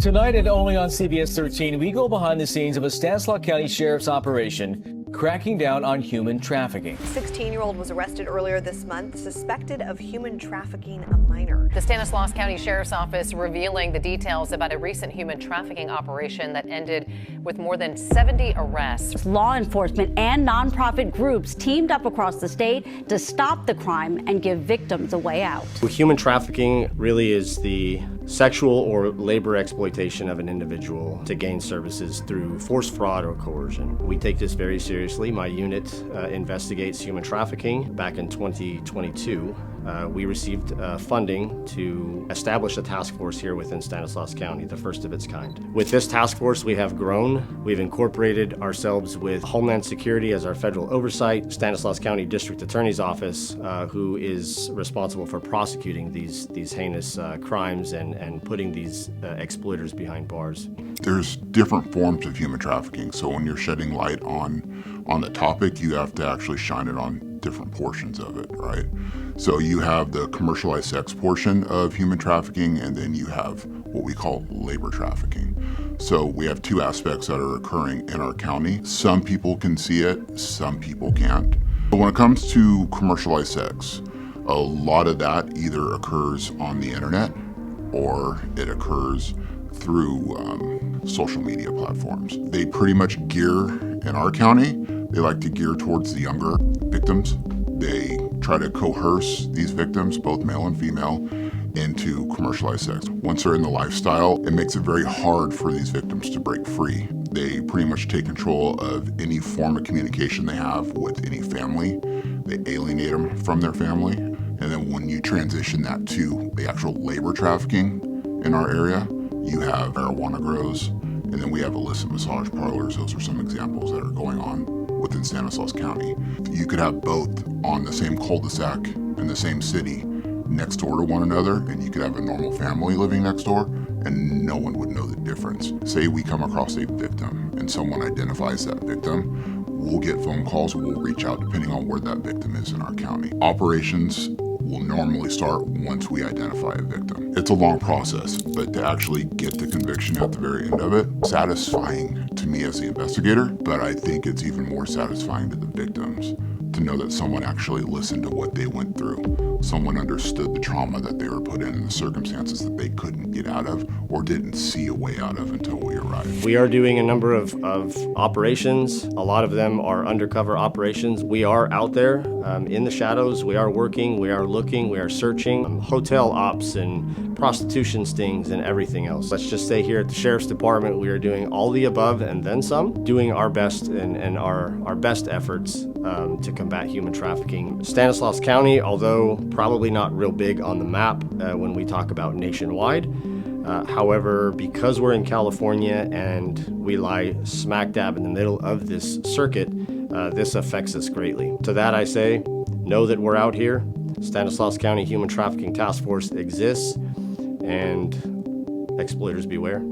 Tonight and only on CBS 13, we go behind the scenes of a Stanislaus County Sheriff's operation cracking down on human trafficking. A 16-year-old was arrested earlier this month, suspected of human trafficking a minor. The Stanislaus County Sheriff's Office revealing the details about a recent human trafficking operation that ended with more than 70 arrests. Law enforcement and nonprofit groups teamed up across the state to stop the crime and give victims a way out. Human trafficking really is the sexual or labor exploitation of an individual to gain services through forced fraud or coercion. We take this very seriously. My unit investigates human trafficking. Back in 2022, we received funding to establish a task force here within Stanislaus County, the first of its kind. With this task force, we have grown. We've incorporated ourselves with Homeland Security as our federal oversight, Stanislaus County District Attorney's Office, who is responsible for prosecuting these heinous crimes and putting these exploiters behind bars. There's different forms of human trafficking, so when you're shedding light on the topic, you have to actually shine it on different portions of it, right? So you have the commercialized sex portion of human trafficking, and then you have what we call labor trafficking. So we have two aspects that are occurring in our county. Some people can see it, some people can't. But when it comes to commercialized sex, a lot of that either occurs on the internet or it occurs through social media platforms. They pretty much gear, in our county, they like to gear towards the younger victims. They try to coerce these victims, both male and female, into commercialized sex. Once they're in the lifestyle, it makes it very hard for these victims to break free. They pretty much take control of any form of communication they have with any family. They alienate them from their family. And then when you transition that to the actual labor trafficking in our area, you have marijuana grows, and then we have illicit massage parlors. Those are some examples that are going on within Stanislaus County. You could have both on the same cul-de-sac in the same city next door to one another, and you could have a normal family living next door, and no one would know the difference. Say we come across a victim and someone identifies that victim, we'll get phone calls, we'll reach out depending on where that victim is in our county. Operations will normally start once we identify a victim. It's a long process, but to actually get the conviction at the very end of it, satisfying to me as the investigator, but I think it's even more satisfying to the victims to know that someone actually listened to what they went through. Someone understood the trauma that they were put in and the circumstances that they couldn't get out of or didn't see a way out of until we arrived. We are doing a number of operations. A lot of them are undercover operations. We are out there in the shadows. We are working, we are looking, we are searching. Hotel ops and prostitution stings and everything else. Let's just say here at the Sheriff's Department, we are doing all the above and then some, doing our best and our best efforts to combat human trafficking. Stanislaus County, although probably not real big on the map when we talk about nationwide, however, because we're in California and we lie smack dab in the middle of this circuit, this affects us greatly. To that I say, know that we're out here. Stanislaus County Human Trafficking Task Force exists, and exploiters beware.